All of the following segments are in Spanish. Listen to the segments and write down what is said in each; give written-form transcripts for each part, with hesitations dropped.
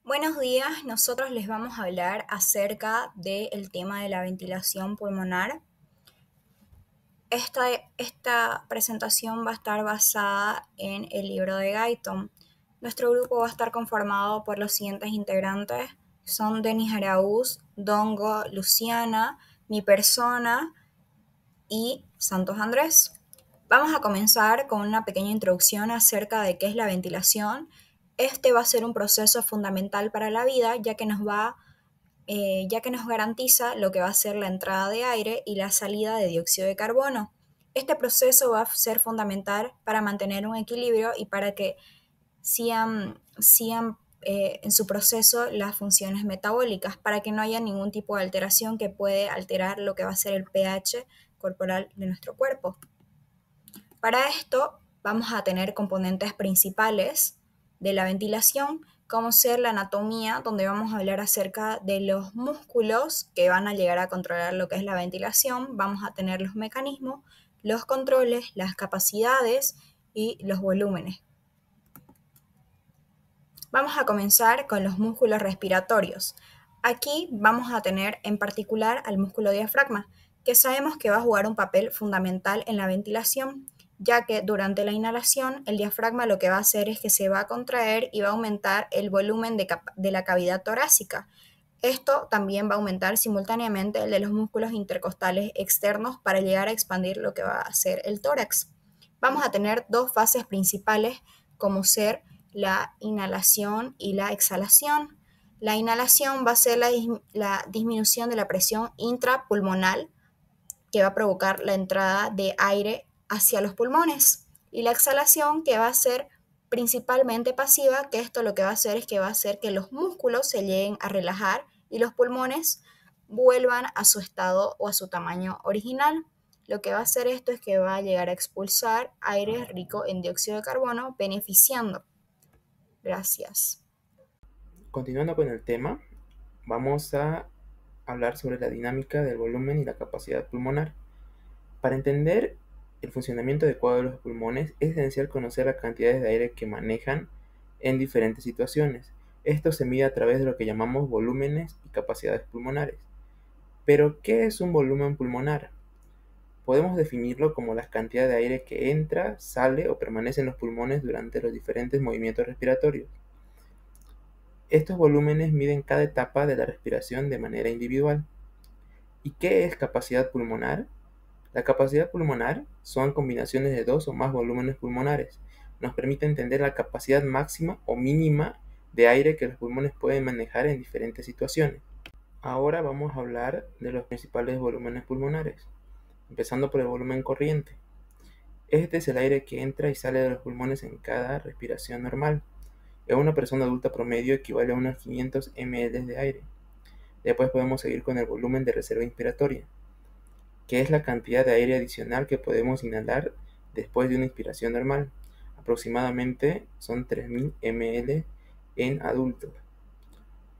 Buenos días, nosotros les vamos a hablar acerca del tema de la ventilación pulmonar. Esta presentación va a estar basada en el libro de Guyton. Nuestro grupo va a estar conformado por los siguientes integrantes. Son Denis Araúz, Dongo, Luciana, mi persona y Santos Andrés. Vamos a comenzar con una pequeña introducción acerca de qué es la ventilación. Este va a ser un proceso fundamental para la vida, ya que nos garantiza lo que va a ser la entrada de aire y la salida de dióxido de carbono. Este proceso va a ser fundamental para mantener un equilibrio y para que sigan en su proceso las funciones metabólicas, para que no haya ningún tipo de alteración que puede alterar lo que va a ser el pH corporal de nuestro cuerpo. Para esto vamos a tener componentes principales de la ventilación, como ser la anatomía, donde vamos a hablar acerca de los músculos que van a llegar a controlar lo que es la ventilación. Vamos a tener los mecanismos, los controles, las capacidades y los volúmenes. Vamos a comenzar con los músculos respiratorios. Aquí vamos a tener en particular al músculo diafragma, que sabemos que va a jugar un papel fundamental en la ventilación, ya que durante la inhalación el diafragma lo que va a hacer es que se va a contraer y va a aumentar el volumen de la cavidad torácica. Esto también va a aumentar simultáneamente el de los músculos intercostales externos para llegar a expandir lo que va a ser el tórax. Vamos a tener dos fases principales, como ser la inhalación y la exhalación. La inhalación va a ser la disminución de la presión intrapulmonar, que va a provocar la entrada de aire hacia los pulmones. Y la exhalación, que va a ser principalmente pasiva, que esto lo que va a hacer es que va a hacer que los músculos se lleguen a relajar y los pulmones vuelvan a su estado o a su tamaño original. Lo que va a hacer esto es que va a llegar a expulsar aire rico en dióxido de carbono, beneficiando. Gracias. Continuando con el tema, vamos a hablar sobre la dinámica del volumen y la capacidad pulmonar. Para entender el funcionamiento adecuado de los pulmones, es esencial conocer las cantidades de aire que manejan en diferentes situaciones. Esto se mide a través de lo que llamamos volúmenes y capacidades pulmonares. Pero, ¿qué es un volumen pulmonar? Podemos definirlo como la cantidad de aire que entra, sale o permanece en los pulmones durante los diferentes movimientos respiratorios. Estos volúmenes miden cada etapa de la respiración de manera individual. ¿Y qué es capacidad pulmonar? La capacidad pulmonar son combinaciones de dos o más volúmenes pulmonares. Nos permite entender la capacidad máxima o mínima de aire que los pulmones pueden manejar en diferentes situaciones. Ahora vamos a hablar de los principales volúmenes pulmonares, empezando por el volumen corriente. Este es el aire que entra y sale de los pulmones en cada respiración normal. En una persona adulta promedio equivale a unos 500 ml de aire. Después podemos seguir con el volumen de reserva inspiratoria, que es la cantidad de aire adicional que podemos inhalar después de una inspiración normal. Aproximadamente son 3000 ml en adultos.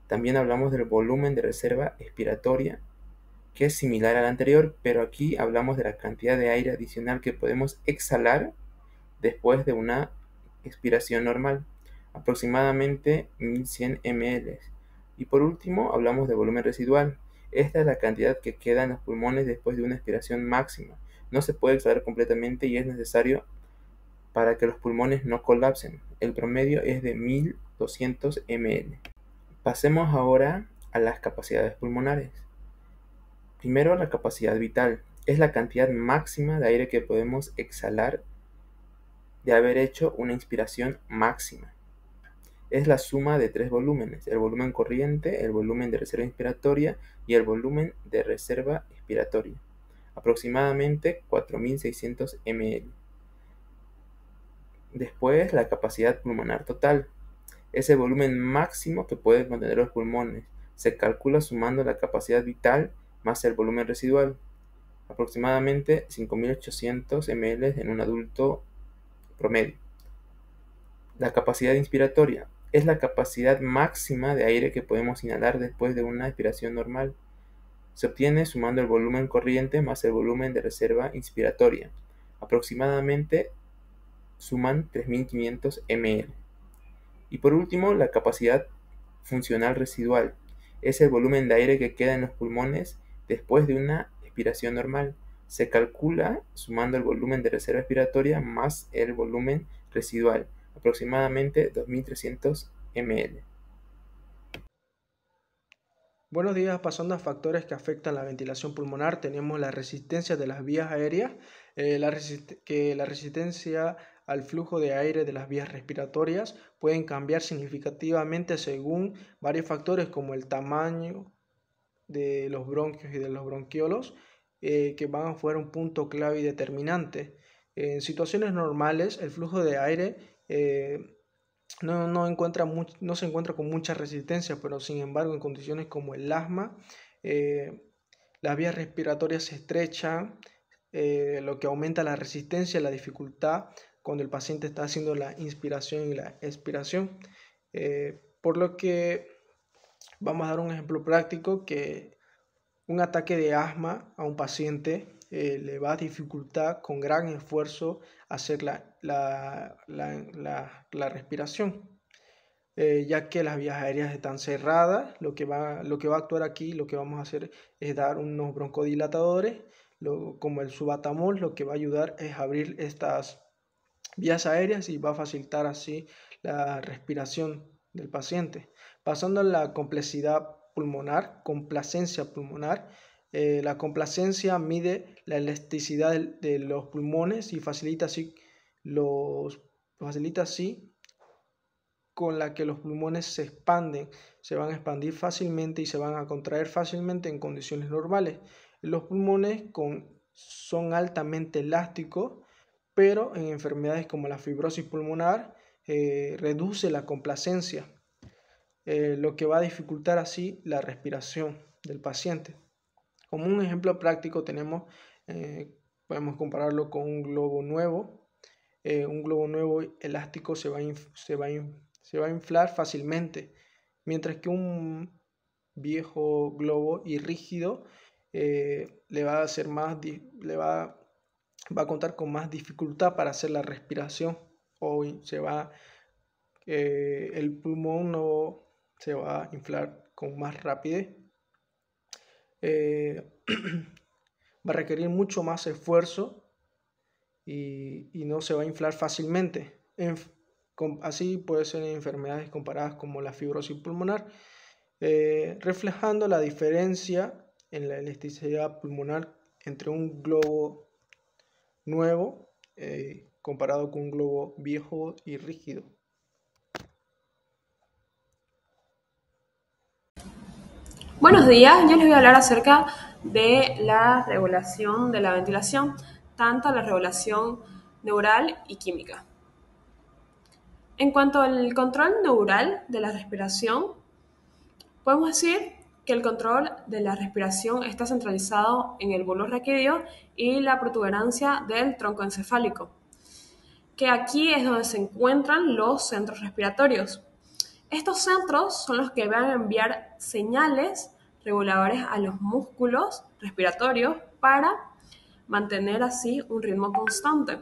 También hablamos del volumen de reserva expiratoria, que es similar al anterior, pero aquí hablamos de la cantidad de aire adicional que podemos exhalar después de una expiración normal, aproximadamente 1100 ml. Y por último, hablamos de volumen residual. Esta es la cantidad que queda en los pulmones después de una expiración máxima. No se puede exhalar completamente y es necesario para que los pulmones no colapsen. El promedio es de 1200 ml. Pasemos ahora a las capacidades pulmonares. Primero, la capacidad vital. Es la cantidad máxima de aire que podemos exhalar de haber hecho una inspiración máxima. Es la suma de tres volúmenes: el volumen corriente, el volumen de reserva inspiratoria y el volumen de reserva expiratoria, aproximadamente 4600 ml. Después, la capacidad pulmonar total. Es el volumen máximo que pueden contener los pulmones. Se calcula sumando la capacidad vital más el volumen residual, aproximadamente 5800 ml en un adulto promedio. La capacidad inspiratoria es la capacidad máxima de aire que podemos inhalar después de una expiración normal. Se obtiene sumando el volumen corriente más el volumen de reserva inspiratoria. Aproximadamente suman 3500 ml. Y por último, la capacidad funcional residual. Es el volumen de aire que queda en los pulmones después de una expiración normal. Se calcula sumando el volumen de reserva expiratoria más el volumen residual, aproximadamente 2.300 ml. Buenos días, pasando a factores que afectan la ventilación pulmonar, tenemos la resistencia de las vías aéreas, la resistencia al flujo de aire de las vías respiratorias pueden cambiar significativamente según varios factores como el tamaño de los bronquios y de los bronquiolos, que van a jugar un punto clave y determinante. En situaciones normales, el flujo de aire no se encuentra con mucha resistencia, pero sin embargo en condiciones como el asma, las vías respiratorias se estrechan, lo que aumenta la resistencia y la dificultad cuando el paciente está haciendo la inspiración y la expiración. Por lo que vamos a dar un ejemplo práctico que un ataque de asma a un paciente le va a dificultar con gran esfuerzo hacer la respiración, ya que las vías aéreas están cerradas. Lo que va a actuar aquí, lo que vamos a hacer es dar unos broncodilatadores, como el subatamol. Lo que va a ayudar es abrir estas vías aéreas y va a facilitar así la respiración del paciente. Pasando a la complacencia pulmonar, la complacencia mide la elasticidad de los pulmones y facilita así con la que los pulmones se expanden, se van a expandir fácilmente y se van a contraer fácilmente en condiciones normales. Los pulmones son altamente elásticos, pero en enfermedades como la fibrosis pulmonar reduce la complacencia, lo que va a dificultar así la respiración del paciente. Como un ejemplo práctico podemos compararlo con un globo nuevo. Un globo nuevo elástico se va a inflar fácilmente, mientras que un viejo globo y rígido va a contar con más dificultad para hacer la respiración, o el pulmón no se va a inflar con más rapidez. Va a requerir mucho más esfuerzo y no se va a inflar fácilmente. Así puede ser en enfermedades comparadas como la fibrosis pulmonar, reflejando la diferencia en la elasticidad pulmonar entre un globo nuevo comparado con un globo viejo y rígido. Buenos días, yo les voy a hablar acerca de la regulación de la ventilación, tanto la regulación neural y química. En cuanto al control neural de la respiración, podemos decir que el control de la respiración está centralizado en el bulbo raquídeo y la protuberancia del tronco encefálico, que aquí es donde se encuentran los centros respiratorios. Estos centros son los que van a enviar señales reguladores a los músculos respiratorios para mantener así un ritmo constante.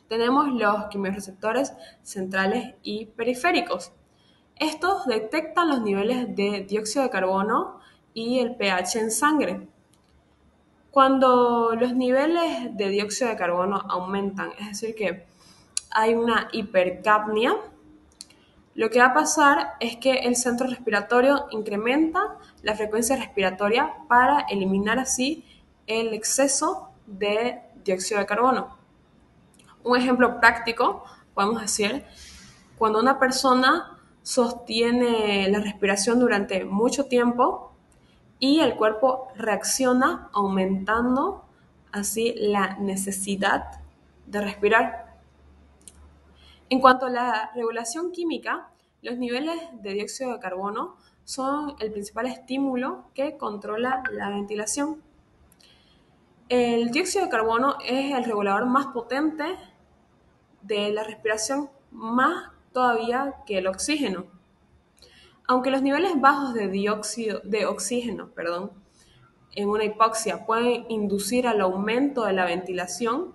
Tenemos los quimiorreceptores centrales y periféricos. Estos detectan los niveles de dióxido de carbono y el pH en sangre. Cuando los niveles de dióxido de carbono aumentan, es decir, que hay una hipercapnia, lo que va a pasar es que el centro respiratorio incrementa la frecuencia respiratoria para eliminar así el exceso de dióxido de carbono. Un ejemplo práctico, podemos decir, cuando una persona sostiene la respiración durante mucho tiempo y el cuerpo reacciona aumentando así la necesidad de respirar. En cuanto a la regulación química, los niveles de dióxido de carbono son el principal estímulo que controla la ventilación. El dióxido de carbono es el regulador más potente de la respiración, más todavía que el oxígeno. Aunque los niveles bajos de oxígeno en una hipoxia pueden inducir al aumento de la ventilación,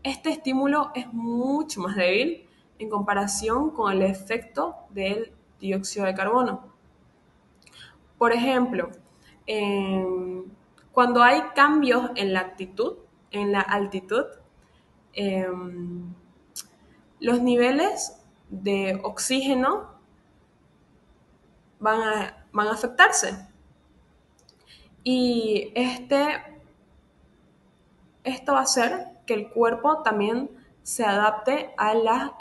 este estímulo es mucho más débil en comparación con el efecto del dióxido de carbono. Por ejemplo, cuando hay cambios en la altitud, los niveles de oxígeno van a afectarse. Y esto va a hacer que el cuerpo también se adapte a las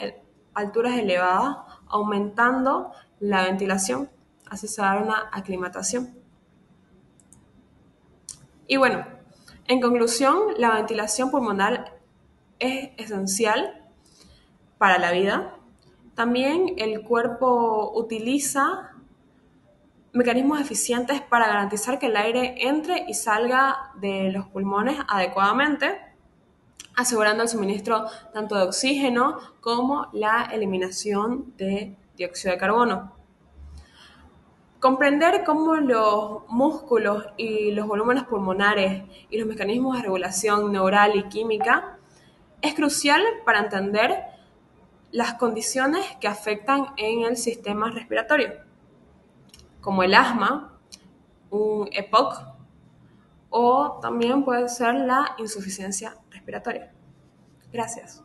alturas elevadas, aumentando la ventilación. Así se va a dar una aclimatación. Y bueno, en conclusión, la ventilación pulmonar es esencial para la vida. También el cuerpo utiliza mecanismos eficientes para garantizar que el aire entre y salga de los pulmones adecuadamente, asegurando el suministro tanto de oxígeno como la eliminación de dióxido de carbono. Comprender cómo los músculos y los volúmenes pulmonares y los mecanismos de regulación neural y química es crucial para entender las condiciones que afectan en el sistema respiratorio, como el asma, un EPOC, o también puede ser la insuficiencia respiratoria. Gracias.